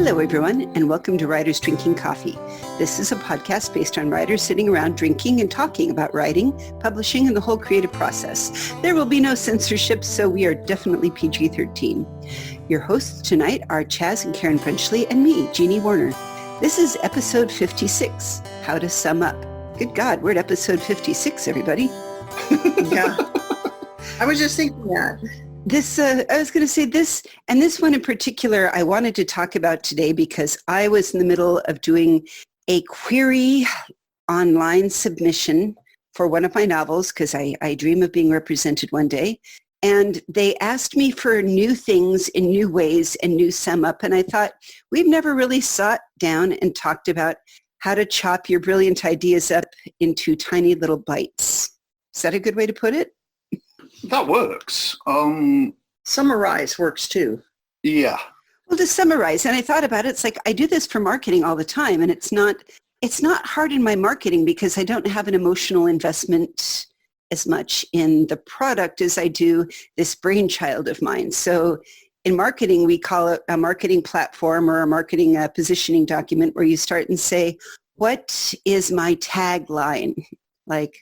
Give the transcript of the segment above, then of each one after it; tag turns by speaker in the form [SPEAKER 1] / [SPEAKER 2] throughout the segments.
[SPEAKER 1] Hello, everyone, and welcome to Writers Drinking Coffee. This is a podcast based on writers sitting around drinking and talking about writing, publishing, and the whole creative process. There will be no censorship, so we are definitely PG-13. Your hosts tonight are Chaz and Karen Brenchley and me, Jeannie Warner. This is episode 56, How to Sum Up. Good God, we're at episode 56, everybody.
[SPEAKER 2] Yeah. I was just thinking that.
[SPEAKER 1] I was going to say this, and this one in particular, I wanted to talk about today because I was in the middle of doing a query online submission for one of my novels because I dream of being represented one day. And they asked me for new things in new ways and new sum up. And I thought, we've never really sat down and talked about how to chop your brilliant ideas up into tiny little bites. Is that a good way to put it?
[SPEAKER 3] That works.
[SPEAKER 2] Summarize works too.
[SPEAKER 3] Yeah.
[SPEAKER 1] Well, to summarize, and I thought about it, it's like I do this for marketing all the time, and it's not hard in my marketing because I don't have an emotional investment as much in the product as I do this brainchild of mine. So in marketing, we call it a marketing platform or a marketing positioning document where you start and say, what is my tagline? Like,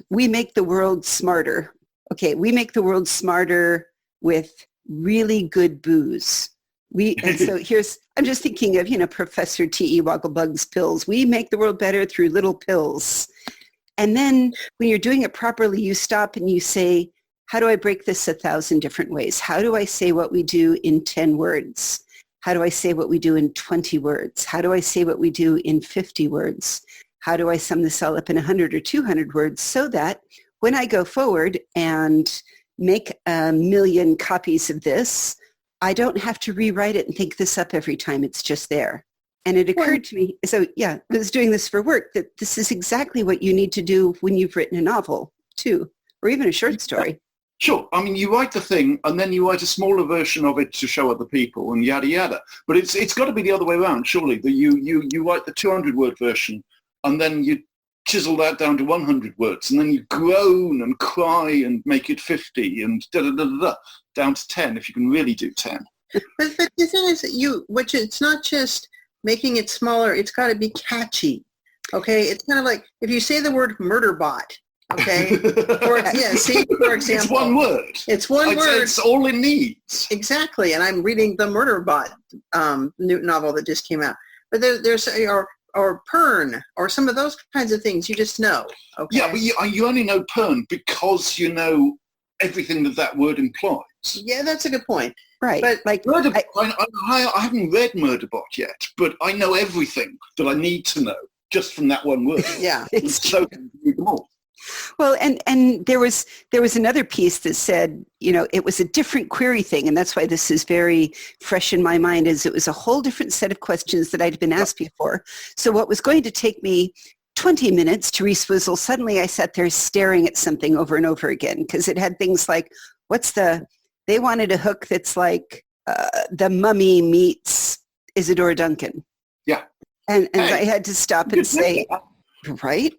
[SPEAKER 1] we make the world smarter. Okay, we make the world smarter with really good booze. And so I'm just thinking of, Professor T.E. Wogglebug's pills. We make the world better through little pills. And then when you're doing it properly, you stop and you say, how do I break this 1,000 different ways? How do I say what we do in 10 words? How do I say what we do in 20 words? How do I say what we do in 50 words? How do I sum this all up in 100 or 200 words so that when I go forward and make 1 million copies of this, I don't have to rewrite it and think this up every time. It's just there. And it occurred to me, so yeah, I was doing this for work, that this is exactly what you need to do when you've written a novel too, or even a short story.
[SPEAKER 3] Sure. I mean, you write the thing and then you write a smaller version of it to show other people and yada, yada. But it's got to be the other way around, surely. That you write the 200-word version and then you chisel that down to 100 words, and then you groan and cry and make it 50 and down to 10 if you can really do 10.
[SPEAKER 2] But the thing is that it's not just making it smaller, it's got to be catchy. Okay? It's kind of like if you say the word murder bot, okay? For example.
[SPEAKER 3] It's one word.
[SPEAKER 2] It's one word.
[SPEAKER 3] It's all it needs.
[SPEAKER 2] Exactly. And I'm reading the Murder Bot new novel that just came out. But there's or Pern, or some of those kinds of things, you just know. Okay?
[SPEAKER 3] Yeah, but you only know Pern because you know everything that word implies.
[SPEAKER 2] Yeah, that's a good point.
[SPEAKER 1] Right.
[SPEAKER 2] But
[SPEAKER 1] like
[SPEAKER 3] Murderbot, I haven't read Murderbot yet, but I know everything that I need to know just from that one word.
[SPEAKER 2] Yeah.
[SPEAKER 1] It's
[SPEAKER 3] so can read them all.
[SPEAKER 1] Well, and there was another piece that said, it was a different query thing, and that's why this is very fresh in my mind, is it was a whole different set of questions that I'd been asked before. So what was going to take me 20 minutes to reswizzle, suddenly I sat there staring at something over and over again, because it had things like, they wanted a hook that's like The Mummy meets Isadora Duncan.
[SPEAKER 3] Yeah.
[SPEAKER 1] And I had to stop and say, right?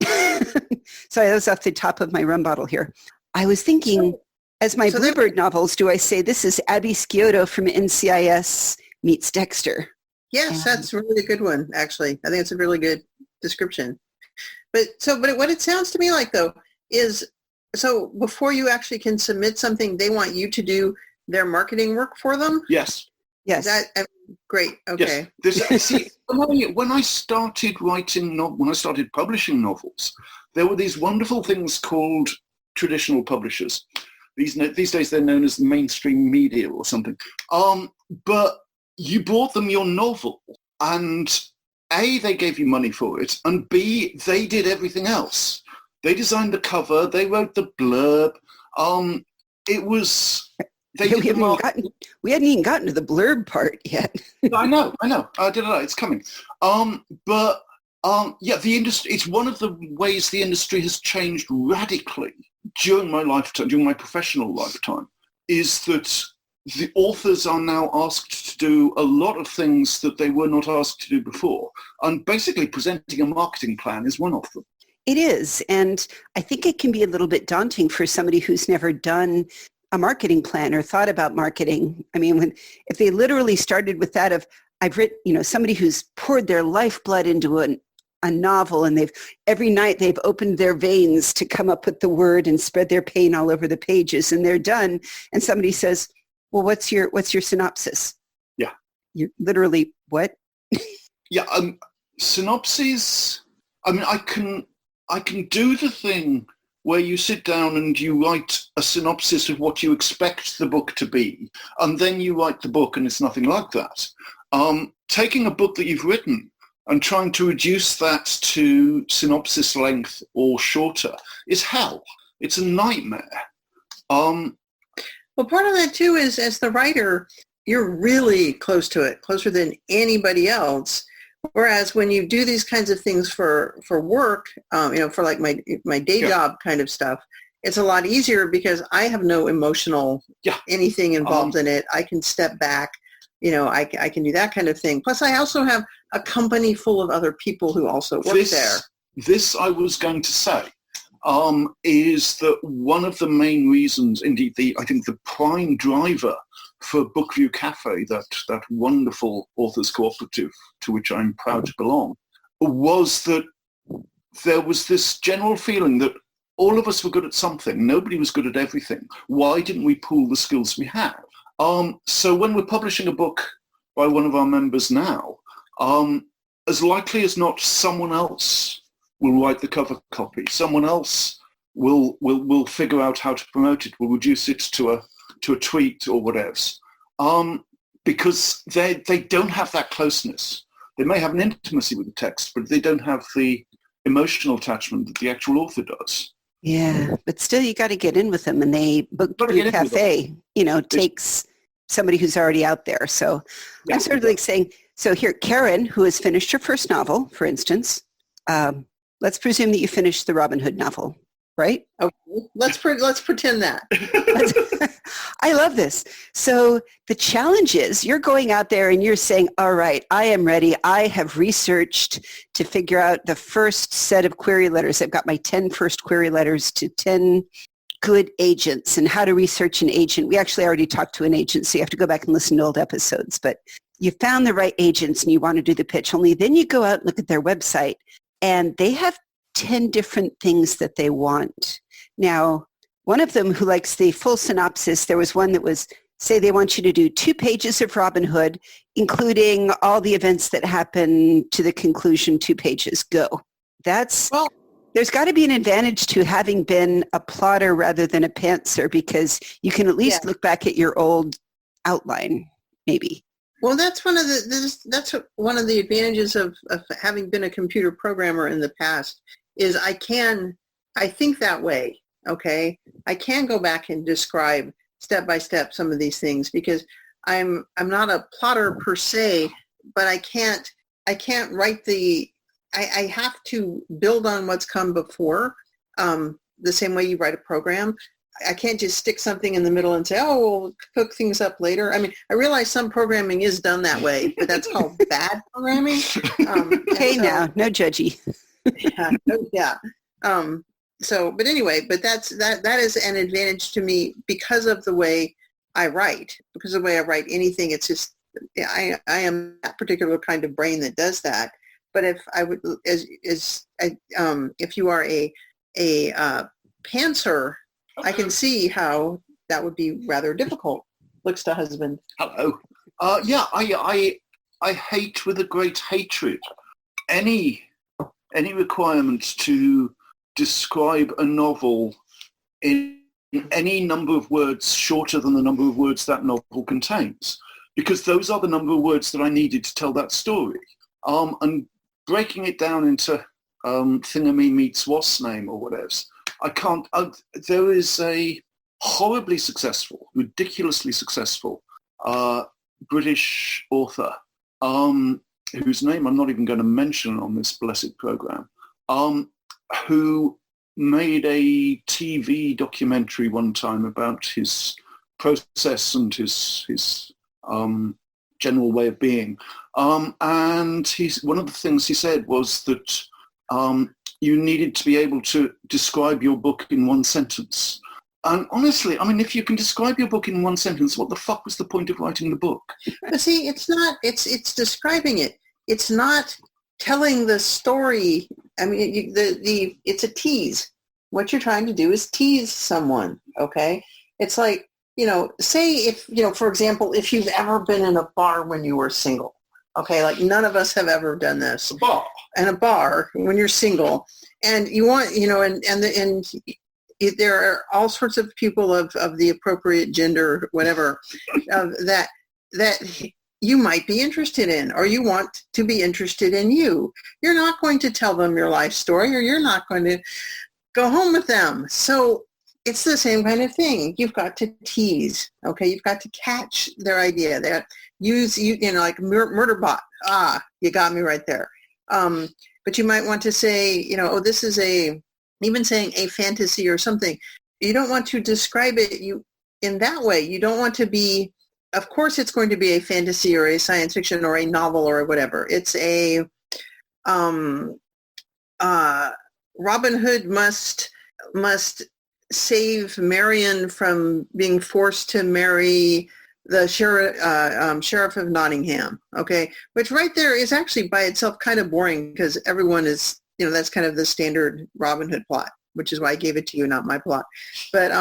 [SPEAKER 1] Sorry, that was off the top of my rum bottle here. I was thinking, as my Bluebird novels, do I say this is Abby Scioto from NCIS meets Dexter?
[SPEAKER 2] Yes, that's a really good one, actually. I think it's a really good description. But what it sounds to me like, though, is, so before you actually can submit something, they want you to do their marketing work for them?
[SPEAKER 3] Yes.
[SPEAKER 1] Yes.
[SPEAKER 2] Great. Okay.
[SPEAKER 3] Yes. When I started publishing novels, there were these wonderful things called traditional publishers. These days they're known as mainstream media or something. But you brought them your novel, and A, they gave you money for it, and B, they did everything else. They designed the cover, they wrote the blurb. It was...
[SPEAKER 1] We hadn't even gotten to the blurb part yet.
[SPEAKER 3] I know. It's coming. The industry, it's one of the ways the industry has changed radically during my lifetime, during my professional lifetime, is that the authors are now asked to do a lot of things that they were not asked to do before. And basically presenting a marketing plan is one of them.
[SPEAKER 1] It is. And I think it can be a little bit daunting for somebody who's never done a marketing plan or thought about marketing. I mean, if they literally started with that of, I've written, somebody who's poured their lifeblood into a novel, and every night they've opened their veins to come up with the word and spread their pain all over the pages, and they're done. And somebody says, well, what's your synopsis?
[SPEAKER 3] Yeah.
[SPEAKER 1] You literally, what?
[SPEAKER 3] Yeah. Synopses. I mean, I can do the thing where you sit down and you write a synopsis of what you expect the book to be, and then you write the book and it's nothing like that. Taking a book that you've written and trying to reduce that to synopsis length or shorter is hell. It's a nightmare.
[SPEAKER 2] Well, part of that too is, as the writer, you're really close to it, closer than anybody else. Whereas when you do these kinds of things for work, for like my day job kind of stuff, it's a lot easier because I have no emotional anything involved in it. I can step back, I can do that kind of thing. Plus, I also have a company full of other people who also work there.
[SPEAKER 3] This I was going to say is that one of the main reasons, indeed, I think the prime driver for Bookview Cafe, that wonderful authors cooperative to which I'm proud to belong, was that there was this general feeling that all of us were good at something. Nobody was good at everything. Why didn't we pool the skills we have? So when we're publishing a book by one of our members now, as likely as not, someone else will write the cover copy. Someone else will figure out how to promote it. Will reduce it to a tweet or whatever, because they don't have that closeness. They may have an intimacy with the text, but they don't have the emotional attachment that the actual author does.
[SPEAKER 1] Yeah, but still you got to get in with them, and Bookview Cafe, takes somebody who's already out there. So I'm sort of like saying, so here, Karen, who has finished her first novel, for instance, let's presume that you finished the Robin Hood novel, right?
[SPEAKER 2] Okay, let's pretend that.
[SPEAKER 1] I love this. So the challenge is you're going out there and you're saying, all right, I am ready. I have researched to figure out the first set of query letters. I've got my 10 first query letters to 10 good agents and how to research an agent. We actually already talked to an agent, so you have to go back and listen to old episodes. But you found the right agents and you want to do the pitch. Only then you go out and look at their website, and they have 10 different things that they want. Now, one of them who likes the full synopsis, there was one that was, say they want you to do 2 pages of Robin Hood, including all the events that happen to the conclusion, 2 pages, go. There's got to be an advantage to having been a plotter rather than a pantser, because you can at least look back at your old outline, maybe.
[SPEAKER 2] Well, that's one of the advantages of having been a computer programmer in the past, is I think that way. Okay, I can go back and describe step by step some of these things, because I'm not a plotter per se, but I can't write I have to build on what's come before, the same way you write a program. I can't just stick something in the middle and say, oh, we'll cook things up later. I mean, I realize some programming is done that way, but that's called bad programming.
[SPEAKER 1] Hey, now, no judgy.
[SPEAKER 2] Yeah. But anyway, that is an advantage to me because of the way I write. Because of the way I write anything, it's just I am that particular kind of brain that does that. But if I would, if you are a pantser, I can see how that would be rather difficult. Looks to husband.
[SPEAKER 3] Hello. I hate with a great hatred any requirement to describe a novel in any number of words shorter than the number of words that novel contains, because those are the number of words that I needed to tell that story. And breaking it down into Thingamy meets What's Name or whatever, I can't. There is a horribly successful, ridiculously successful British author whose name I'm not even going to mention on this blessed program, who made a TV documentary one time about his process and his general way of being. And one of the things he said was that you needed to be able to describe your book in one sentence. And honestly, I mean, if you can describe your book in one sentence, what the fuck was the point of writing the book?
[SPEAKER 2] But see, it's not, it's describing it. It's not telling the story. I mean, it's a tease. What you're trying to do is tease someone, okay? It's like, say if, for example, if you've ever been in a bar when you were single, okay? Like none of us have ever done this.
[SPEAKER 3] A bar.
[SPEAKER 2] In a bar when you're single and you want, there are all sorts of people of the appropriate gender, whatever, that you might be interested in, or you want to be interested in you. You're not going to tell them your life story, or you're not going to go home with them. So it's the same kind of thing. You've got to tease, okay? You've got to catch their idea. That use, like Murderbot. Ah, you got me right there. But you might want to say, this is even saying a fantasy or something. You don't want to describe it in that way. You don't want to be, of course it's going to be a fantasy or a science fiction or a novel or whatever. It's a, Robin Hood must save Marion from being forced to marry the sheriff of Nottingham, okay? Which right there is actually by itself kind of boring because everyone is, that's kind of the standard Robin Hood plot, which is why I gave it to you, not my plot. But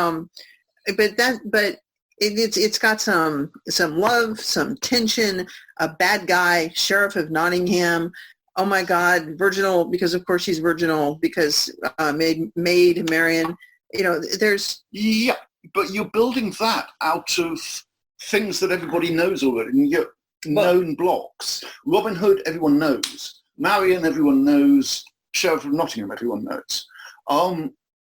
[SPEAKER 2] it's got some love, some tension, a bad guy, sheriff of Nottingham. Oh my God, virginal, because of course she's virginal because maid Marion. There's...
[SPEAKER 3] Yeah, but you're building that out of things that everybody knows already, known blocks. Robin Hood, everyone knows. Marion, everyone knows. Sheriff of Nottingham, everyone knows.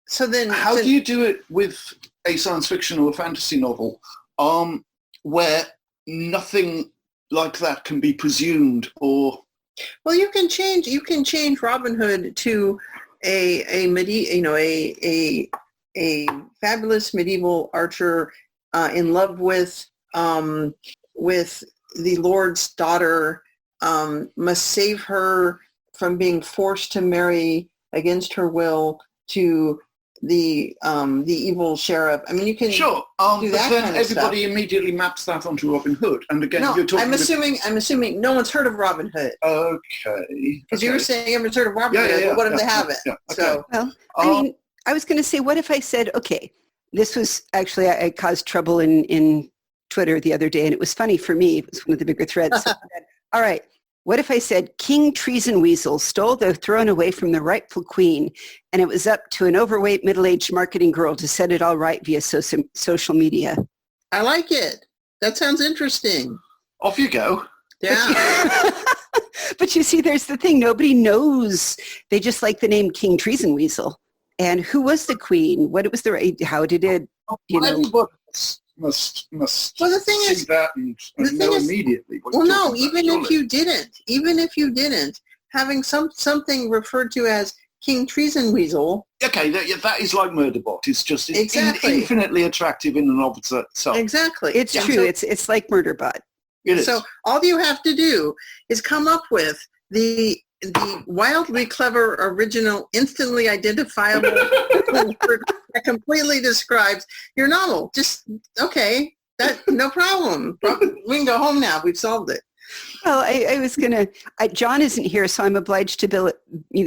[SPEAKER 2] So then...
[SPEAKER 3] How do you do it with a science fiction or a fantasy novel where nothing like that can be presumed or...
[SPEAKER 2] Well, you can change Robin Hood to a fabulous medieval archer in love with the Lord's daughter, must save her from being forced to marry against her will to the evil sheriff. I mean, you can
[SPEAKER 3] sure,
[SPEAKER 2] do
[SPEAKER 3] but
[SPEAKER 2] that
[SPEAKER 3] then
[SPEAKER 2] kind of
[SPEAKER 3] everybody
[SPEAKER 2] stuff.
[SPEAKER 3] immediately maps that onto Robin Hood, and again,
[SPEAKER 2] No,
[SPEAKER 3] you're talking.
[SPEAKER 2] I'm assuming no one's heard of Robin Hood.
[SPEAKER 3] Okay.
[SPEAKER 2] Because you were saying everyone's heard of Robin Hood.
[SPEAKER 3] Yeah,
[SPEAKER 2] Well, what if
[SPEAKER 3] yeah,
[SPEAKER 2] they haven't?
[SPEAKER 3] yeah, okay.
[SPEAKER 2] So,
[SPEAKER 1] Well, I mean, I was going to say, what if I said, okay, this was actually, I caused trouble in Twitter the other day, and it was funny for me. It was one of the bigger threads. So I said, all right, what if I said King Treason Weasel stole the throne away from the rightful queen, and it was up to an overweight middle-aged marketing girl to set it all right via social media?
[SPEAKER 2] I like it. That sounds interesting.
[SPEAKER 3] Off you go.
[SPEAKER 2] Yeah.
[SPEAKER 1] But you see, there's the thing. Nobody knows. They just like the name King Treason Weasel. And who was the queen? What was how did it,
[SPEAKER 3] Everybody must
[SPEAKER 2] Well, the thing
[SPEAKER 3] see
[SPEAKER 2] is,
[SPEAKER 3] that and
[SPEAKER 2] the thing
[SPEAKER 3] know
[SPEAKER 2] is-
[SPEAKER 3] immediately. What
[SPEAKER 2] Well,
[SPEAKER 3] you're
[SPEAKER 2] no,
[SPEAKER 3] talking about,
[SPEAKER 2] even if you didn't, having something referred to as King Treason Weasel.
[SPEAKER 3] Okay, that is like Murderbot. It's just
[SPEAKER 2] Exactly.
[SPEAKER 3] infinitely attractive in and of itself.
[SPEAKER 2] Exactly.
[SPEAKER 1] It's
[SPEAKER 2] Yeah.
[SPEAKER 1] true.
[SPEAKER 2] So,
[SPEAKER 1] It's like Murderbot.
[SPEAKER 3] It is.
[SPEAKER 2] so all you have to do is come up with the wildly clever, original, instantly identifiable word that completely describes your novel. Just, okay, that no problem. We can go home now. We've solved it.
[SPEAKER 1] Well, I was gonna. John isn't here, so I'm obliged to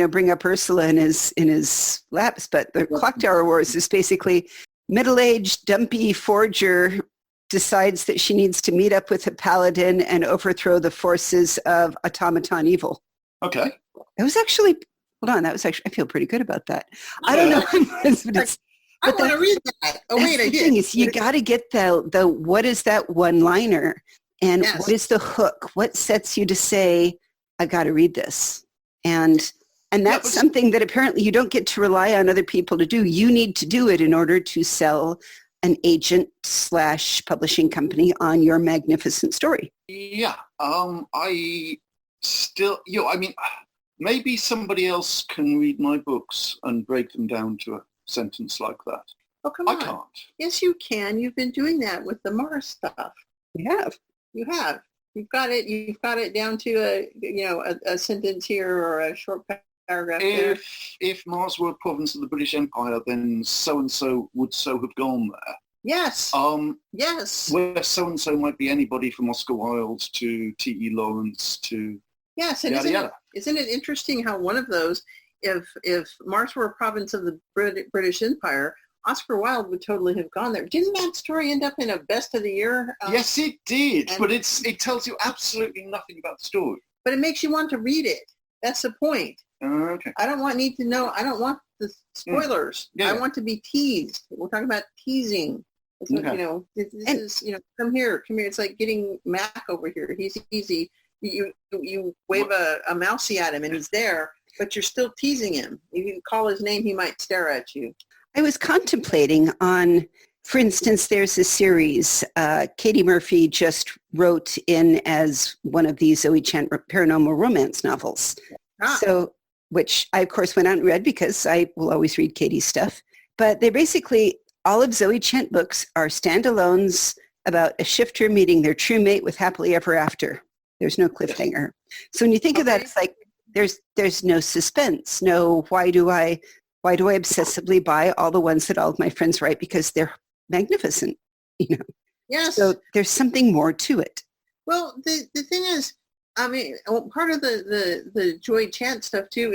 [SPEAKER 1] bring up Ursula in his laps. But the Clock Tower Wars is basically middle-aged, dumpy forger decides that she needs to meet up with a paladin and overthrow the forces of automaton evil.
[SPEAKER 3] Okay.
[SPEAKER 1] It was actually. Hold on, I feel pretty good about that. I don't know. But
[SPEAKER 2] I want to read that. Oh, wait,
[SPEAKER 1] that's
[SPEAKER 2] I
[SPEAKER 1] the
[SPEAKER 2] did.
[SPEAKER 1] thing is, you got to get the what is that one-liner, and
[SPEAKER 2] Yes.
[SPEAKER 1] what is the hook? What sets you to say, I got to read this? And that's
[SPEAKER 3] but-
[SPEAKER 1] something that apparently you don't get to rely on other people to do. You need to do it in order to sell an agent/publishing company on your magnificent story.
[SPEAKER 3] Yeah. I still, I mean, maybe somebody else can read my books and break them down to a sentence like that.
[SPEAKER 2] Oh, come
[SPEAKER 3] I
[SPEAKER 2] on.
[SPEAKER 3] can't.
[SPEAKER 2] Yes, you can. You've been doing that with the Mars stuff.
[SPEAKER 1] Yeah.
[SPEAKER 2] You have. You've got it. You've got it down to a sentence here or a short paragraph there.
[SPEAKER 3] if Mars were a province of the British Empire, then so-and-so would so have gone there.
[SPEAKER 2] Yes. Yes.
[SPEAKER 3] Where so-and-so might be anybody from Oscar Wilde to T.E. Lawrence to
[SPEAKER 2] Yes. And
[SPEAKER 3] yada yada.
[SPEAKER 2] isn't it interesting how one of those, if Mars were a province of the British Empire, Oscar Wilde would totally have gone there. Didn't that story end up in a best of the year?
[SPEAKER 3] Yes, it did, but it tells you absolutely nothing about the story.
[SPEAKER 2] But it makes you want to read it. That's the point.
[SPEAKER 3] Okay.
[SPEAKER 2] I don't need to know. I don't want the spoilers.
[SPEAKER 3] Yeah.
[SPEAKER 2] I want to be teased. We're talking about teasing. It's like,
[SPEAKER 3] Okay.
[SPEAKER 2] this is, come here. It's like getting Mac over here. He's easy. You wave a mousey at him and he's there, but you're still teasing him. If you call his name, he might stare at you.
[SPEAKER 1] I was contemplating on, for instance, there's a series Katie Murphy just wrote in as one of these Zoe Chant paranormal romance novels. So, which I, of course, went out and read because I will always read Katie's stuff. But they basically, all of Zoe Chant books are standalones about a shifter meeting their true mate with happily ever after. There's no cliffhanger. So when you think of that, it's like there's no suspense. No, why do I obsessively buy all the ones that all of my friends write because they're magnificent,
[SPEAKER 2] Yes.
[SPEAKER 1] So there's something more to it.
[SPEAKER 2] Well, the thing is, part of the Joy Chant stuff too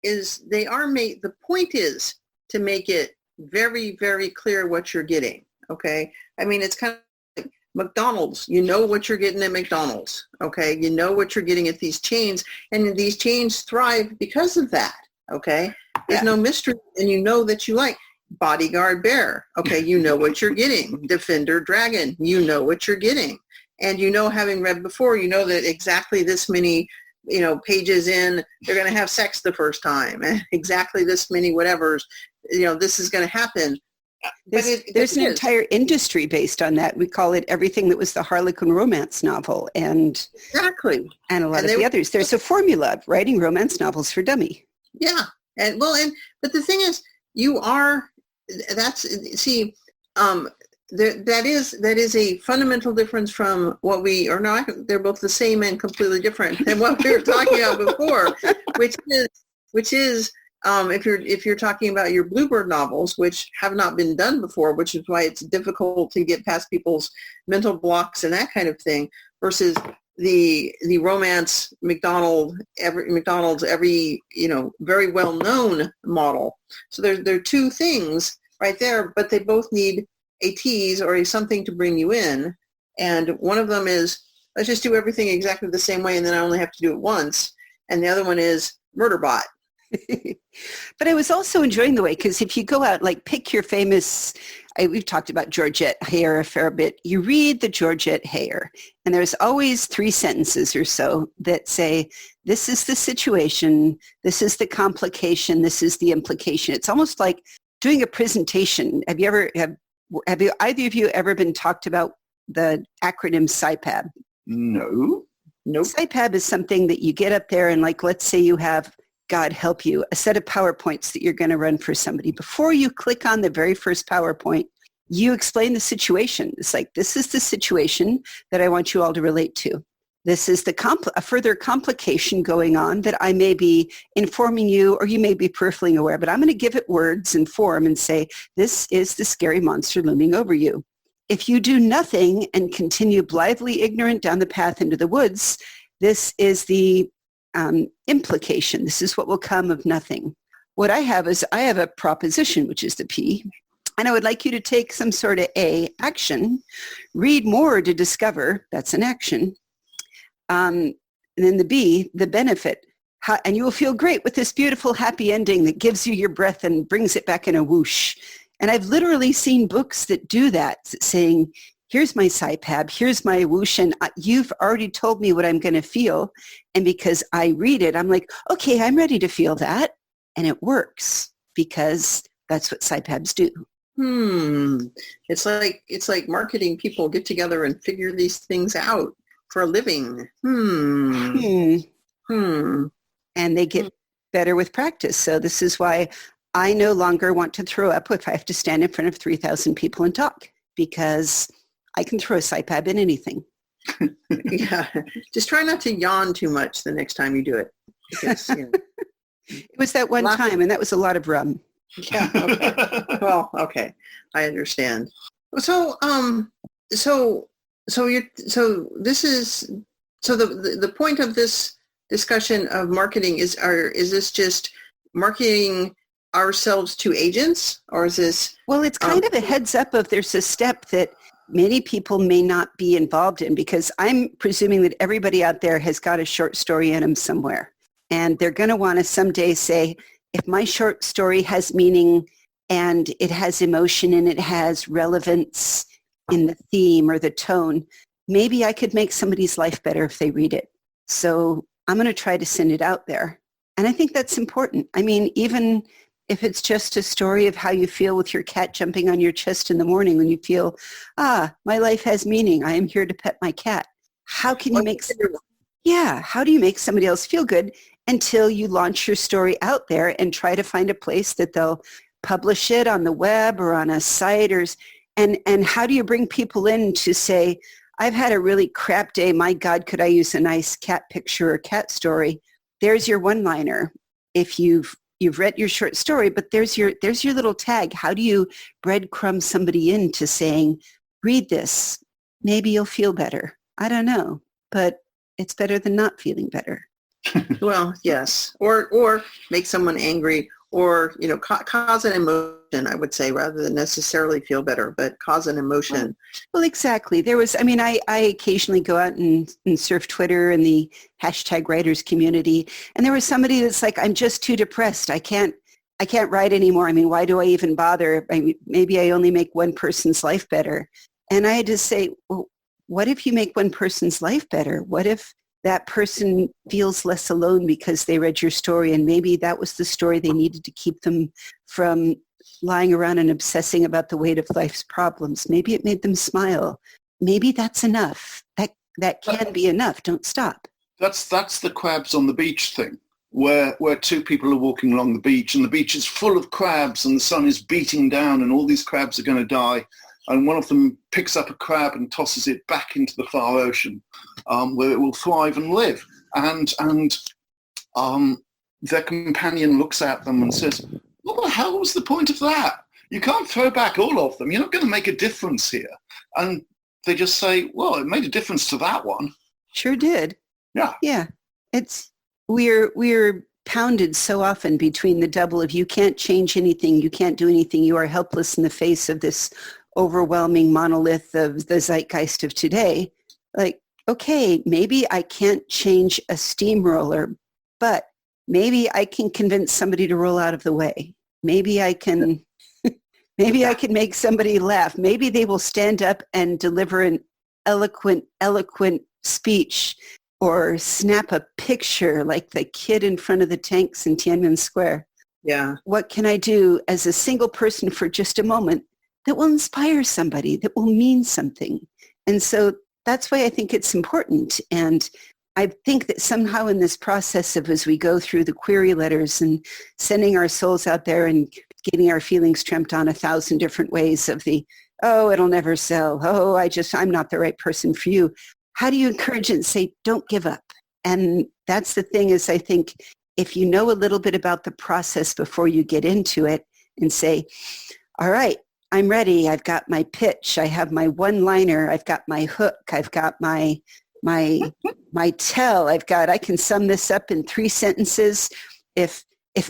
[SPEAKER 2] is they are made. The point is to make it very, very clear what you're getting. Okay. It's kind of like McDonald's. You know what you're getting at McDonald's. Okay. You know what you're getting at these chains, and these chains thrive because of that. Okay. There's no mystery, and you know that you like Bodyguard Bear. Okay. You know what you're getting. Defender Dragon. You know what you're getting. And having read before, that exactly this many, pages in, they're going to have sex the first time. And exactly this many whatevers, this is going to happen.
[SPEAKER 1] There's an entire industry based on that. We call it everything that was the Harlequin romance novel and
[SPEAKER 2] exactly.
[SPEAKER 1] And a lot of the others. There's a formula of writing romance novels for dummy.
[SPEAKER 2] Yeah. But the thing is, that is a fundamental difference from what they're both the same and completely different than what we were talking about before, which is if you're talking about your Bluebird novels, which have not been done before, which is why it's difficult to get past people's mental blocks and that kind of thing, versus the romance McDonald's every very well known model. So there are two things right there, but they both need a tease or something to bring you in. And one of them is, let's just do everything exactly the same way and then I only have to do it once. And the other one is Murderbot.
[SPEAKER 1] But I was also enjoying the way, because if you go out, like pick your famous, we've talked about Georgette Heyer a fair bit. You read the Georgette Heyer, and there's always 3 sentences or so that say, this is the situation, this is the complication, this is the implication. It's almost like doing a presentation. Have either of you ever been talked about the acronym SIPAB?
[SPEAKER 3] No.
[SPEAKER 2] Nope.
[SPEAKER 1] SIPAB is something that you get up there and, like, let's say you have, God help you, a set of PowerPoints that you're going to run for somebody. Before you click on the very first PowerPoint, you explain the situation. It's like, this is the situation that I want you all to relate to. This is a further complication going on that I may be informing you, or you may be peripherally aware, but I'm going to give it words and form and say, this is the scary monster looming over you. If you do nothing and continue blithely ignorant down the path into the woods, this is the implication. This is what will come of nothing. What I have is I have a proposition, which is the P, and I would like you to take some sort of A, action, read more to discover, that's an action, and then the B, the benefit. And you will feel great with this beautiful, happy ending that gives you your breath and brings it back in a whoosh. And I've literally seen books that do that, saying, here's my SIPAB, here's my whoosh, and you've already told me what I'm going to feel. And because I read it, I'm like, okay, I'm ready to feel that. And it works because that's what SIPABs do.
[SPEAKER 2] It's like marketing people get together and figure these things out for a living.
[SPEAKER 1] And they get better with practice. So this is why I no longer want to throw up if I have to stand in front of 3,000 people and talk, because I can throw a SIPAB in anything.
[SPEAKER 2] Yeah. Just try not to yawn too much the next time you do it. Because,
[SPEAKER 1] It was that one
[SPEAKER 2] Lots-
[SPEAKER 1] time, and that was a lot of rum.
[SPEAKER 2] Yeah. Okay. Well, okay. I understand. So, the point of this discussion of marketing is this just marketing ourselves to agents, or is this?
[SPEAKER 1] Well, it's kind of a heads up of there's a step that many people may not be involved in, because I'm presuming that everybody out there has got a short story in them somewhere. And they're going to want to someday say, if my short story has meaning and it has emotion and it has relevance in the theme or the tone, maybe I could make somebody's life better if they read it. So I'm going to try to send it out there. And I think that's important. I mean, even if it's just a story of how you feel with your cat jumping on your chest in the morning when you feel, my life has meaning. I am here to pet my cat. How can you make, how do you make somebody else feel good until you launch your story out there and try to find a place that they'll publish it on the web or on a site, and how do you bring people in to say, I've had a really crap day. My God, could I use a nice cat picture or cat story? There's your one-liner. If you've read your short story, but there's your little tag. How do you breadcrumb somebody into saying, read this, maybe you'll feel better? I don't know, but it's better than not feeling better.
[SPEAKER 2] Well, yes, or make someone angry, or cause an emotion. I would say, rather than necessarily feel better, but cause an emotion.
[SPEAKER 1] Well, exactly. There was. I mean, I occasionally go out and surf Twitter and the hashtag writers community, and there was somebody that's like, I'm just too depressed. I can't write anymore. I mean, why do I even bother? Maybe I only make one person's life better. And I had to say, well, what if you make one person's life better? What if that person feels less alone because they read your story, and maybe that was the story they needed to keep them from lying around and obsessing about the weight of life's problems. Maybe it made them smile. Maybe that's enough. That can be enough. Don't stop.
[SPEAKER 3] That's the crabs on the beach thing, where two people are walking along the beach, and the beach is full of crabs, and the sun is beating down, and all these crabs are going to die. And one of them picks up a crab and tosses it back into the far ocean, where it will thrive and live. And their companion looks at them and says, what the hell was the point of that? You can't throw back all of them. You're not going to make a difference here. And they just say, well, it made a difference to that one.
[SPEAKER 1] Sure did.
[SPEAKER 3] Yeah.
[SPEAKER 1] Yeah. We're pounded so often between the double of you can't change anything, you can't do anything, you are helpless in the face of this overwhelming monolith of the zeitgeist of today. Like, okay, maybe I can't change a steamroller, but maybe I can convince somebody to roll out of the way. Maybe I can make somebody laugh. Maybe they will stand up and deliver an eloquent speech, or snap a picture like the kid in front of the tanks in Tiananmen Square.
[SPEAKER 2] Yeah.
[SPEAKER 1] What can I do as a single person for just a moment that will inspire somebody, that will mean something? And so that's why I think it's important. And I think that somehow in this process of, as we go through the query letters and sending our souls out there and getting our feelings tramped on 1,000 different ways of the, oh, it'll never sell. Oh, I'm not the right person for you. How do you encourage it and say, don't give up? And that's the thing, is I think if you know a little bit about the process before you get into it and say, all right, I'm ready. I've got my pitch. I have my one-liner. I've got my hook. I've got my tell. I can sum this up in 3 sentences. If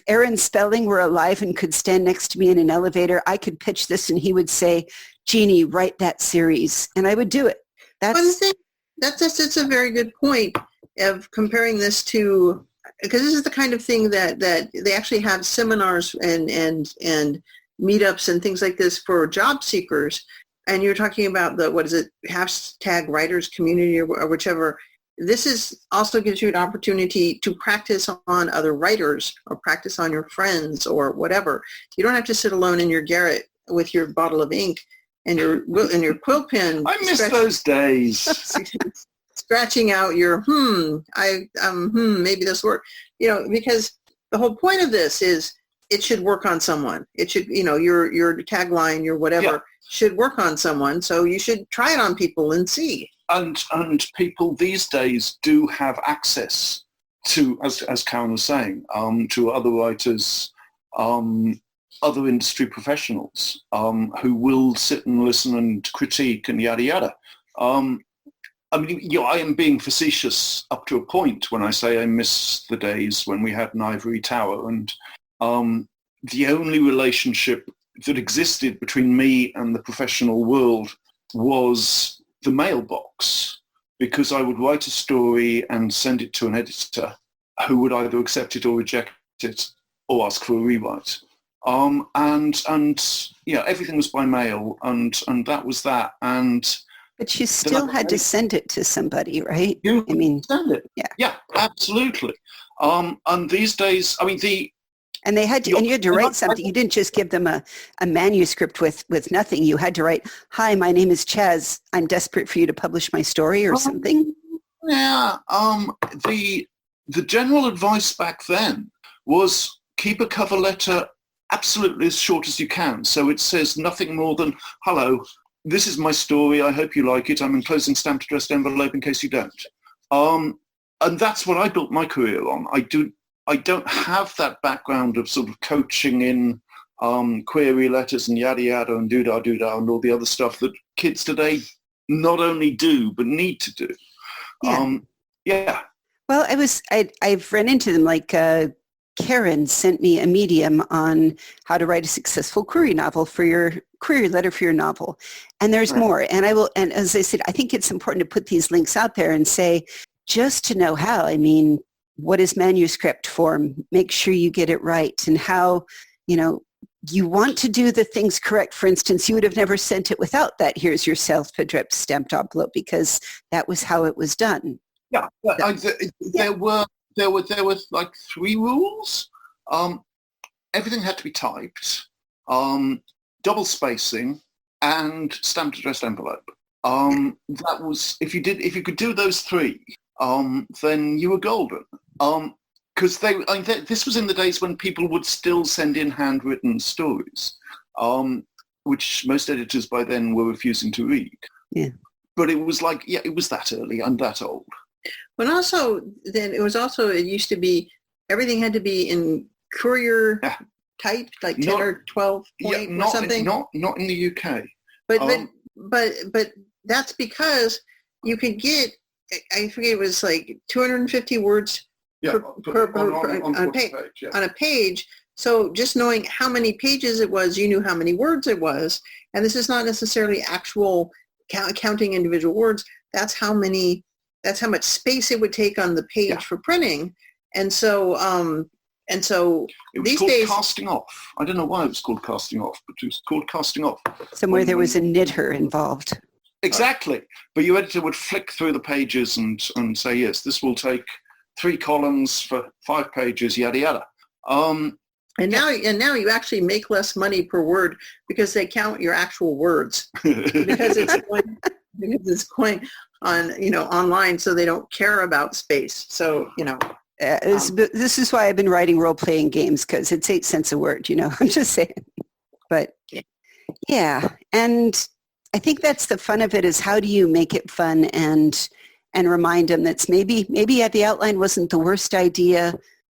[SPEAKER 1] Aaron Spelling were alive and could stand next to me in an elevator, I could pitch this and he would say, Jeannie, write that series. And I would do it.
[SPEAKER 2] That's a very good point of comparing this to, because this is the kind of thing that they actually have seminars and meetups and things like this for job seekers. And you're talking about hashtag writers community or whichever. This also gives you an opportunity to practice on other writers or practice on your friends or whatever. You don't have to sit alone in your garret with your bottle of ink and your quill pen.
[SPEAKER 3] I miss those days.
[SPEAKER 2] Scratching out your maybe this work, because the whole point of this is it should work on someone. It should, your tagline, your whatever should work on someone. So you should try it on people and see.
[SPEAKER 3] And people these days do have access to, as Karen was saying, to other writers, other industry professionals who will sit and listen and critique and yada yada. I mean, I am being facetious up to a point when I say I miss the days when we had an ivory tower, and the only relationship that existed between me and the professional world was the mailbox, because I would write a story and send it to an editor who would either accept it or reject it or ask for a rewrite. And everything was by mail, and that was that. And
[SPEAKER 1] but you still had to send it to somebody, right?
[SPEAKER 3] You
[SPEAKER 1] I mean,
[SPEAKER 3] send it. Yeah, absolutely. And these days, I mean,
[SPEAKER 1] and they had to, and you had to write something. You didn't just give them a manuscript with nothing. You had to write, "Hi, my name is Chaz. I'm desperate for you to publish my story," or something.
[SPEAKER 3] Yeah. The general advice back then was keep a cover letter absolutely as short as you can. So it says nothing more than, "Hello, this is my story. I hope you like it. I'm enclosing stamped addressed envelope in case you don't." And that's what I built my career on. I don't have that background of sort of coaching in query letters and yada yada and doo-dah and all the other stuff that kids today not only do but need to do.
[SPEAKER 1] Yeah. Well, I've run into them, like Karen sent me a medium on how to write a successful query novel for your query letter for your novel. And there's more. And and as I said, I think it's important to put these links out there and say, just to know how. I mean, what is manuscript form? Make sure you get it right, and how, you want to do the things correct. For instance, you would have never sent it without that "here's your self-addressed stamped envelope," because that was how it was done.
[SPEAKER 3] Yeah, there were like 3 rules. Everything had to be typed, double spacing, and stamped addressed envelope. That was, if you could do those 3, then you were golden. Because this was in the days when people would still send in handwritten stories, which most editors by then were refusing to read.
[SPEAKER 1] Yeah.
[SPEAKER 3] But it was like, it was that early. I'm that old.
[SPEAKER 2] But also, then it used to be, everything had to be in courier type, like 10 or 12 point or something.
[SPEAKER 3] Not in the UK.
[SPEAKER 2] But that's because you could get, I forget, it was like 250 words on a page. So just knowing how many pages it was, you knew how many words it was. And this is not necessarily actual counting individual words. That's how much space it would take on the page for printing. And so it was
[SPEAKER 3] these
[SPEAKER 2] called
[SPEAKER 3] days, casting off. I don't know why it was called casting off, but it was called casting off.
[SPEAKER 1] Somewhere there was a knitter involved.
[SPEAKER 3] Exactly. But your editor would flick through the pages and say, yes, this will take 3 columns for 5 pages, yada yada.
[SPEAKER 2] And now you actually make less money per word because they count your actual words because it's going on online, so they don't care about space. So
[SPEAKER 1] this is why I've been writing role-playing games, because it's 8 cents a word. I'm just saying. But yeah, and I think that's the fun of it, is how do you make it fun and remind them that maybe the outline wasn't the worst idea,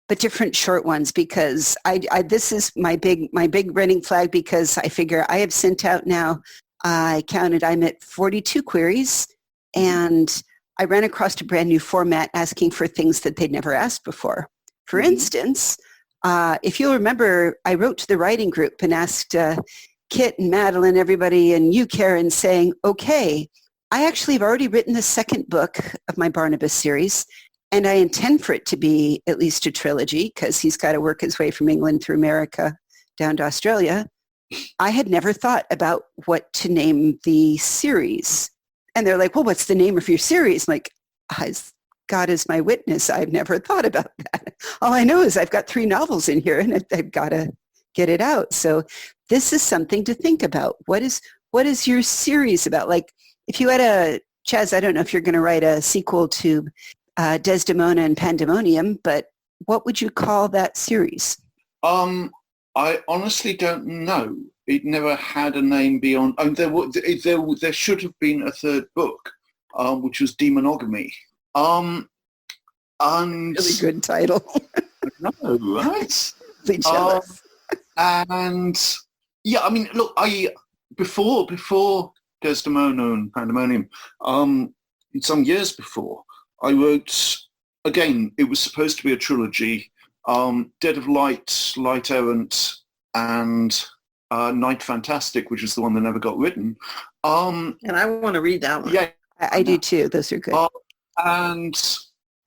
[SPEAKER 1] but different short ones, because this is my big running flag, because I figure I have sent out now, I'm at 42 queries, and I ran across a brand new format asking for things that they'd never asked before. For instance, if you'll remember, I wrote to the writing group and asked Kit and Madeline, everybody, and you, Karen, saying, okay, I actually have already written the 2nd book of my Barnabas series, and I intend for it to be at least a trilogy, because he's got to work his way from England through America down to Australia. I had never thought about what to name the series. And they're like, well, what's the name of your series? I'm like, as God is my witness, I've never thought about that. All I know is I've got 3 novels in here, and I've got to get it out. So this is something to think about. What is your series about? Like, if you had Chaz, I don't know if you're going to write a sequel to Desdemona and Pandemonium, but what would you call that series?
[SPEAKER 3] I honestly don't know. It never had a name beyond. There should have been a 3rd book, which was Demonogamy. And
[SPEAKER 1] Really good title.
[SPEAKER 3] no, right?
[SPEAKER 1] Really jealous.
[SPEAKER 3] And yeah, I mean, look, before Desdemona and Pandemonium, some years before, I wrote, again, it was supposed to be a trilogy, Dead of Light, Light Errant, and Night Fantastic, which is the one that never got written.
[SPEAKER 2] And I want to read that one.
[SPEAKER 3] Yeah.
[SPEAKER 1] I do too. Those are good.
[SPEAKER 3] And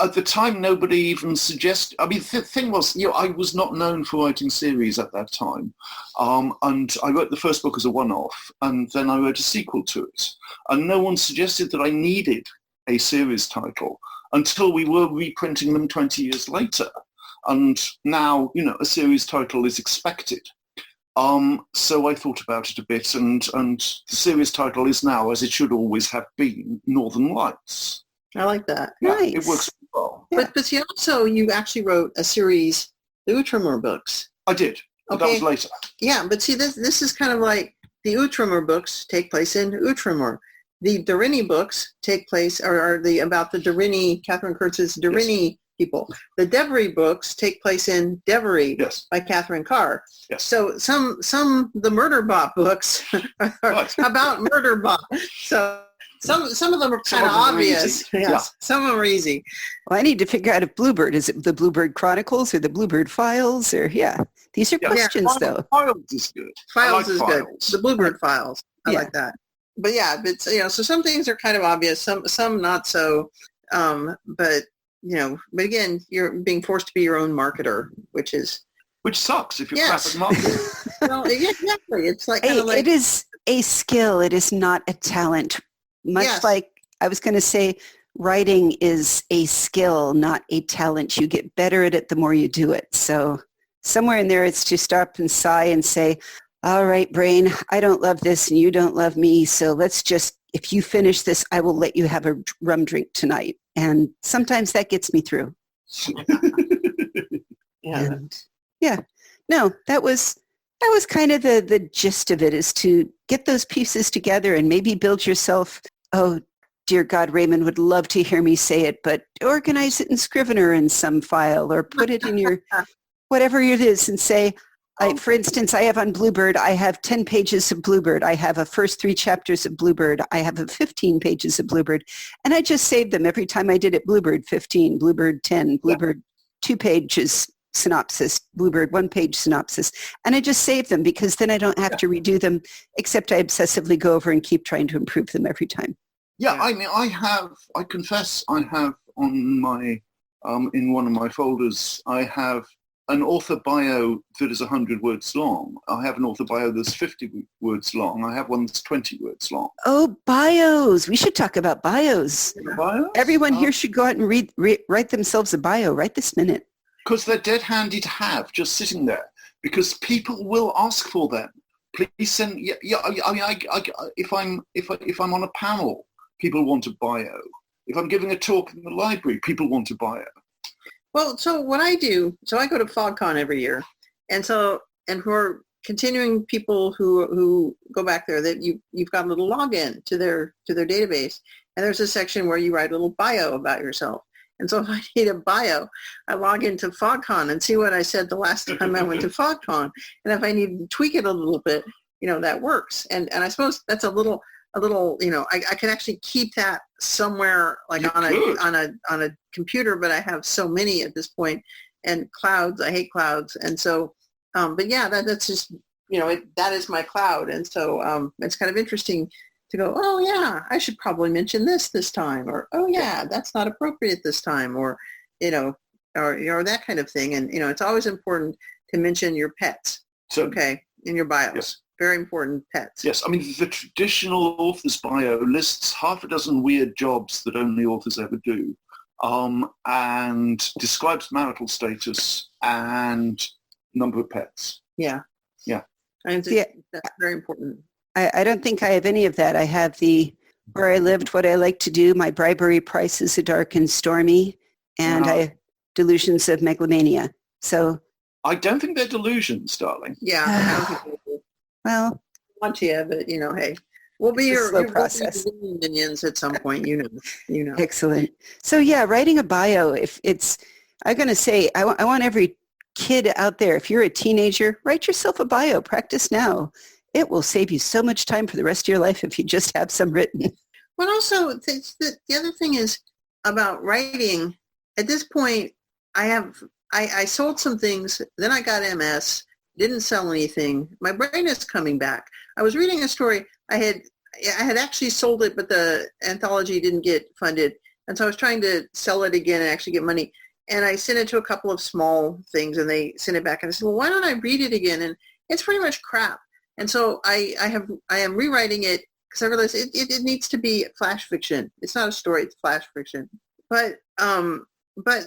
[SPEAKER 3] at the time, nobody even suggested. I mean, the thing was, I was not known for writing series at that time, and I wrote the first book as a one-off, and then I wrote a sequel to it, and no one suggested that I needed a series title until we were reprinting them 20 years later, and now a series title is expected. So I thought about it a bit, and the series title is now, as it should always have been, Northern Lights.
[SPEAKER 2] I like that.
[SPEAKER 3] Yeah,
[SPEAKER 1] Nice.
[SPEAKER 3] it works well.
[SPEAKER 1] Yeah.
[SPEAKER 2] But you actually wrote a series, the Outremer books.
[SPEAKER 3] I did, but that was later.
[SPEAKER 2] Yeah, but see, this is kind of like the Outremer books take place in Outremer. The Darini books take place, are about the Darini, Catherine Kurtz's Darini people. The Devery books take place in Devery
[SPEAKER 3] Yes.
[SPEAKER 2] by Catherine Carr.
[SPEAKER 3] Yes.
[SPEAKER 2] So some the Murderbot books are
[SPEAKER 3] Right.
[SPEAKER 2] about Murderbot. So some of them are
[SPEAKER 3] Some
[SPEAKER 2] kind of
[SPEAKER 3] of them are
[SPEAKER 2] obvious.
[SPEAKER 3] easy.
[SPEAKER 2] Yes.
[SPEAKER 3] Yeah.
[SPEAKER 2] Some of them are easy.
[SPEAKER 1] Well, I need to figure out if Bluebird, is it the Bluebird Chronicles or the Bluebird Files, or these are
[SPEAKER 3] Yeah.
[SPEAKER 1] questions though.
[SPEAKER 3] Files is good.
[SPEAKER 2] Files
[SPEAKER 3] I
[SPEAKER 2] is
[SPEAKER 3] like
[SPEAKER 2] good.
[SPEAKER 3] Files.
[SPEAKER 2] The Bluebird Files. I
[SPEAKER 1] Yeah.
[SPEAKER 2] like that. But yeah, but so some things are kind of obvious, some not so. But but again, you're being forced to be your own marketer, which
[SPEAKER 3] sucks if you're
[SPEAKER 2] Yes.
[SPEAKER 3] crap at marketing.
[SPEAKER 2] well, exactly. It's like kind
[SPEAKER 1] Hey,
[SPEAKER 2] of like
[SPEAKER 1] it is a skill. It is not a talent. Much
[SPEAKER 2] Yes.
[SPEAKER 1] like I was going to say, writing is a skill, not a talent. You get better at it the more you do it. So somewhere in there, it's to stop and sigh and say, all right, brain, I don't love this and you don't love me. So let's just, if you finish this, I will let you have a rum drink tonight. And sometimes that gets me through.
[SPEAKER 2] yeah.
[SPEAKER 1] And no, that was kind of the gist of it, is to get those pieces together and maybe build yourself, oh, dear God, Raymond would love to hear me say it, but organize it in Scrivener in some file, or put it in your, whatever it is, and say, for instance, I have on Bluebird, I have 10 pages of Bluebird. I have a first 3 chapters of Bluebird. I have a 15 pages of Bluebird. And I just saved them every time I did it. Bluebird 15, Bluebird 10, Bluebird 2 pages synopsis, Bluebird 1 page synopsis. And I just save them, because then I don't have to redo them, except I obsessively go over and keep trying to improve them every time.
[SPEAKER 3] Yeah, I mean, I confess I have on my, in one of my folders, I have an author bio that is 100 words long. I have an author bio that's 50 words long. I have one that's 20 words long.
[SPEAKER 1] Oh, bios. We should talk about bios.
[SPEAKER 3] Bios?
[SPEAKER 1] Everyone here should go out and write themselves a bio right this minute.
[SPEAKER 3] Because they're dead handy to have, just sitting there. Because people will ask for them. Please send. Yeah. I mean, if I'm on a panel, people want a bio. If I'm giving a talk in the library, people want a bio.
[SPEAKER 2] Well, so what I do, so I go to FogCon every year, and for continuing people who go back there, that you've got a little login to their database, and there's a section where you write a little bio about yourself. And so if I need a bio, I log into FogCon and see what I said the last time I went to FogCon, and if I need to tweak it a little bit, that works. And I suppose that's a little. I can actually keep that somewhere, like on a computer, but I have so many at this point, and clouds. I hate clouds, and so, but yeah, that's just that is my cloud, and so it's kind of interesting to go, oh yeah, I should probably mention this time, or oh yeah, that's not appropriate this time, or or that kind of thing, and it's always important to mention your pets, in your bios.
[SPEAKER 3] Yes.
[SPEAKER 2] Very important pets.
[SPEAKER 3] Yes, I mean, the traditional author's bio lists half a dozen weird jobs that only authors ever do, and describes marital status and number of pets.
[SPEAKER 2] Yeah.
[SPEAKER 3] Yeah.
[SPEAKER 2] And that's very important.
[SPEAKER 1] I don't think I have any of that. I have the where I lived, what I like to do, my bribery prices are dark and stormy, and I have delusions of megalomania. So
[SPEAKER 3] I don't think they're delusions, darling.
[SPEAKER 2] Yeah. I don't think they do.
[SPEAKER 1] well,
[SPEAKER 2] Want to, but hey. We'll be
[SPEAKER 1] It's a slow
[SPEAKER 2] your
[SPEAKER 1] process.
[SPEAKER 2] minions at some point, you know.
[SPEAKER 1] Excellent. So yeah, writing a bio, if it's, I'm going to say, I want every kid out there, if you're a teenager, write yourself a bio. Practice now. It will save you so much time for the rest of your life if you just have some written.
[SPEAKER 2] But also, the other thing is about writing. At this point, I sold some things, then I got MS, didn't sell anything. My brain is coming back. I was reading a story. I had actually sold it, but the anthology didn't get funded. And so I was trying to sell it again and actually get money. And I sent it to a couple of small things, and they sent it back. And I said, well, why don't I read it again? And it's pretty much crap. And so I am rewriting it because I realized it needs to be flash fiction. It's not a story, it's flash fiction. But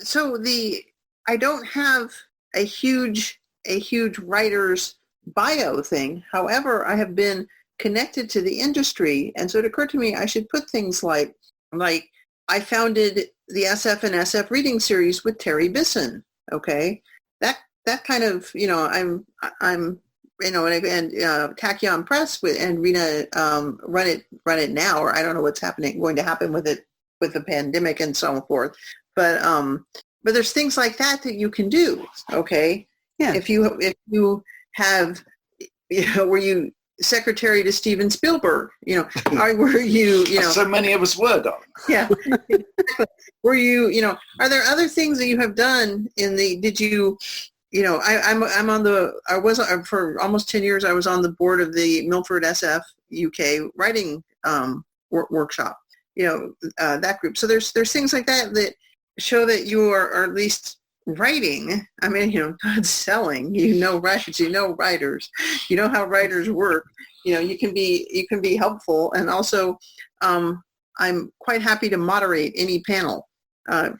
[SPEAKER 2] so I don't have a huge writer's bio thing. However, I have been connected to the industry. And so it occurred to me I should put things like I founded the SF and SF reading series with Terry Bisson. Okay. That kind of, I'm and Tachyon Press and Rena run it now, or I don't know what's going to happen with it with the pandemic and so forth. But there's things like that you can do. Okay.
[SPEAKER 1] Yeah.
[SPEAKER 2] If you have, were you secretary to Steven Spielberg, were you,
[SPEAKER 3] So many of us were, darling.
[SPEAKER 2] yeah. Were you, are there other things that you have done did you, I was for almost 10 years, I was on the board of the Milford SF UK writing workshop, that group. So there's things like that show that you are at least writing. I mean, not selling, writers, writers, how writers work, you can be helpful. And also, I'm quite happy to moderate any panel, but,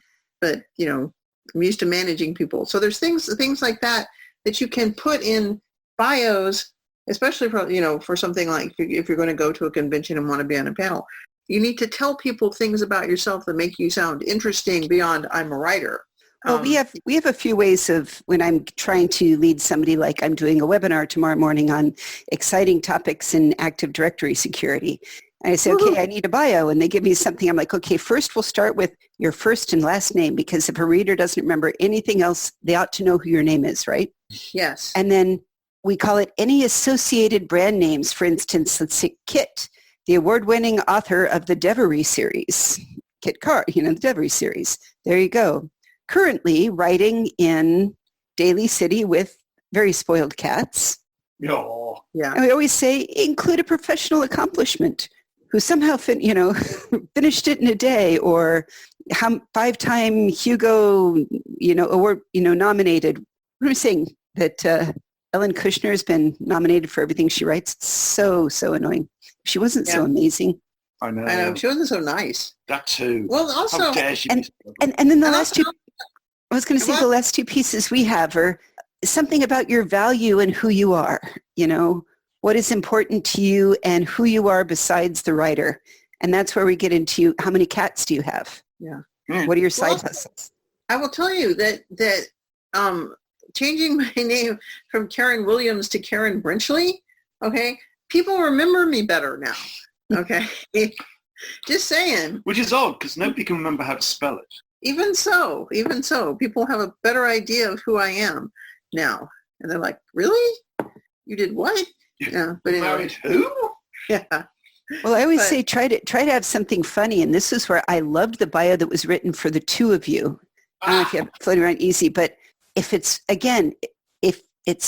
[SPEAKER 2] I'm used to managing people. So there's things like that you can put in bios, especially for something like if you're going to go to a convention and want to be on a panel. You need to tell people things about yourself that make you sound interesting beyond I'm a writer.
[SPEAKER 1] Well, we have a few ways of when I'm trying to lead somebody, like I'm doing a webinar tomorrow morning on exciting topics in Active Directory security. And I say, okay, I need a bio. And they give me something. I'm like, okay, first we'll start with your first and last name, because if a reader doesn't remember anything else, they ought to know who your name is, right?
[SPEAKER 2] Yes.
[SPEAKER 1] And then we call it any associated brand names. For instance, let's say Kit, the award-winning author of the Devery series. Kit Carr, the Devery series. There you go. Currently writing in Daly City with Very Spoiled Cats.
[SPEAKER 3] Oh.
[SPEAKER 2] Yeah.
[SPEAKER 1] And we always say include a professional accomplishment who somehow finished it in a day, or 5-time Hugo, award, nominated. What am I saying? That Ellen Kushner has been nominated for everything she writes. It's so annoying. She wasn't so amazing.
[SPEAKER 3] I know.
[SPEAKER 2] I know. She wasn't so nice.
[SPEAKER 3] That too.
[SPEAKER 2] Well, also,
[SPEAKER 3] how dare she
[SPEAKER 1] and then the last two, I was going to say the last two pieces we have are something about your value and who you are, what is important to you and who you are besides the writer. And that's where we get into how many cats do you have?
[SPEAKER 2] Yeah.
[SPEAKER 1] What are your side hustles?
[SPEAKER 2] I will tell you that changing my name from Karen Williams to Karen Brinchley, okay, people remember me better now, okay? Just saying.
[SPEAKER 3] Which is odd, because nobody can remember how to spell it.
[SPEAKER 2] Even so, people have a better idea of who I am now. And they're like, really? You did what? Yeah, but anyway.
[SPEAKER 3] Married who?
[SPEAKER 2] Yeah.
[SPEAKER 1] Well, I always say try to have something funny, and this is where I loved the bio that was written for the two of you. I don't know if you have it floating around easy, but if it's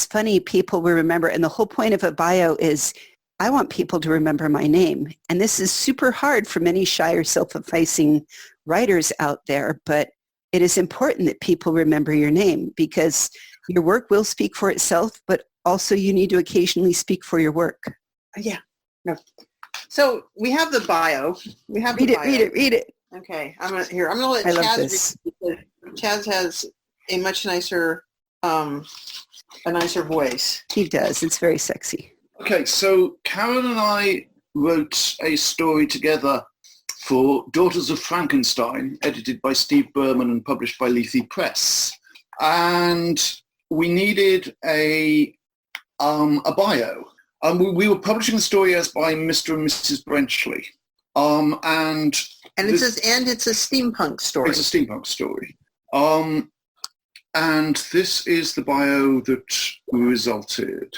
[SPEAKER 1] funny, people will remember. And the whole point of a bio is I want people to remember my name. And this is super hard for many shy or self-effacing writers out there, but it is important that people remember your name, because your work will speak for itself, but also you need to occasionally speak for your work.
[SPEAKER 2] Yeah. No. So we have the bio. We have
[SPEAKER 1] Read
[SPEAKER 2] the
[SPEAKER 1] it,
[SPEAKER 2] bio.
[SPEAKER 1] read it.
[SPEAKER 2] Okay. I'm gonna let
[SPEAKER 1] I love
[SPEAKER 2] Chaz
[SPEAKER 1] this.
[SPEAKER 2] read, because Chaz has a much nicer voice.
[SPEAKER 1] He does. It's very sexy.
[SPEAKER 3] Okay, so Karen and I wrote a story together for Daughters of Frankenstein, edited by Steve Berman and published by Lethe Press. And we needed a bio. We were publishing the story as by Mr. and Mrs. Brenchley. And
[SPEAKER 2] it says, and it's a steampunk story.
[SPEAKER 3] It's a steampunk story. And this is the bio that resulted.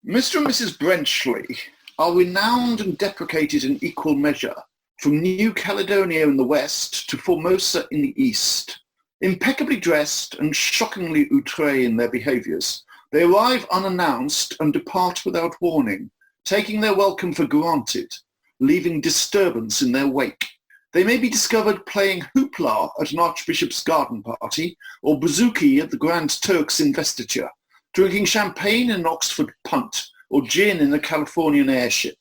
[SPEAKER 3] Mr. and Mrs. Brenchley are renowned and deprecated in equal measure, from New Caledonia in the west to Formosa in the east. Impeccably dressed and shockingly outre in their behaviours, they arrive unannounced and depart without warning, taking their welcome for granted, leaving disturbance in their wake. They may be discovered playing hoopla at an archbishop's garden party or bouzouki at the Grand Turk's investiture, drinking champagne in an Oxford punt or gin in a Californian airship,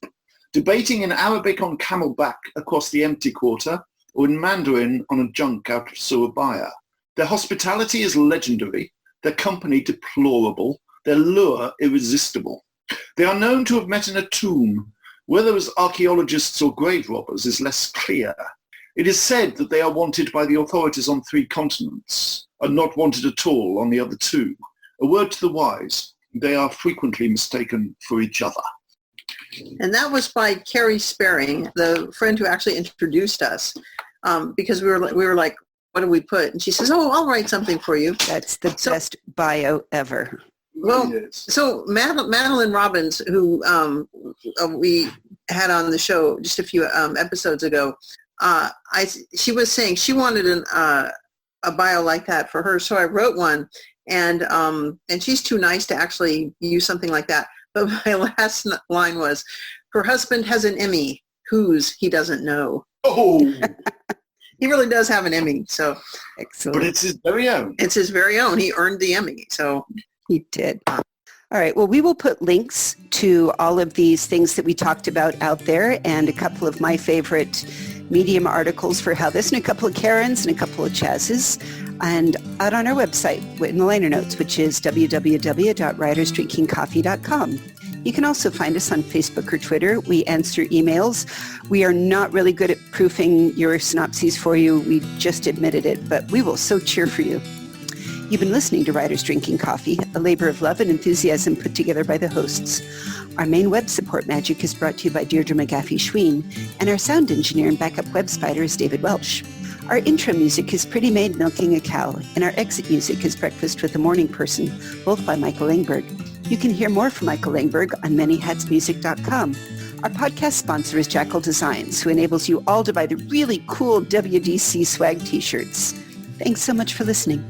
[SPEAKER 3] debating in Arabic on camelback across the empty quarter or in Mandarin on a junk out of Surabaya. Their hospitality is legendary, their company deplorable, their lure irresistible. They are known to have met in a tomb. Whether as archaeologists or grave robbers is less clear. It is said that they are wanted by the authorities on 3 continents and not wanted at all on the other 2. A word to the wise, they are frequently mistaken for each other.
[SPEAKER 2] And that was by Carrie Sparing, the friend who actually introduced us, because we were like, what do we put? And she says, oh, I'll write something for you.
[SPEAKER 1] That's the best bio ever.
[SPEAKER 2] Well,
[SPEAKER 3] Yes.
[SPEAKER 2] so Madeline Robbins, who we had on the show just a few episodes ago, she was saying she wanted a bio like that for her, so I wrote one, and she's too nice to actually use something like that. But my last line was, her husband has an Emmy, whose he doesn't know.
[SPEAKER 3] Oh,
[SPEAKER 2] He really does have an Emmy, so
[SPEAKER 1] Excellent.
[SPEAKER 3] but it's his very own.
[SPEAKER 2] it's his very own. He earned the Emmy, so.
[SPEAKER 1] He did. All right. Well, we will put links to all of these things that we talked about out there and a couple of my favorite Medium articles for How This and a couple of Karen's and a couple of Chaz's and out on our website in the liner notes, which is www.writersdrinkingcoffee.com. You can also find us on Facebook or Twitter. We answer emails. We are not really good at proofing your synopses for you. We just admitted it, but we will so cheer for you. You've been listening to Writers Drinking Coffee, a labor of love and enthusiasm put together by the hosts. Our main web support magic is brought to you by Deirdre McGaffey-Schween, and our sound engineer and backup web spider is David Welsh. Our intro music is Pretty Maid Milking a Cow, and our exit music is Breakfast with a Morning Person, both by Michael Langberg. You can hear more from Michael Langberg on manyhatsmusic.com. Our podcast sponsor is Jackal Designs, who enables you all to buy the really cool WDC swag t-shirts. Thanks so much for listening.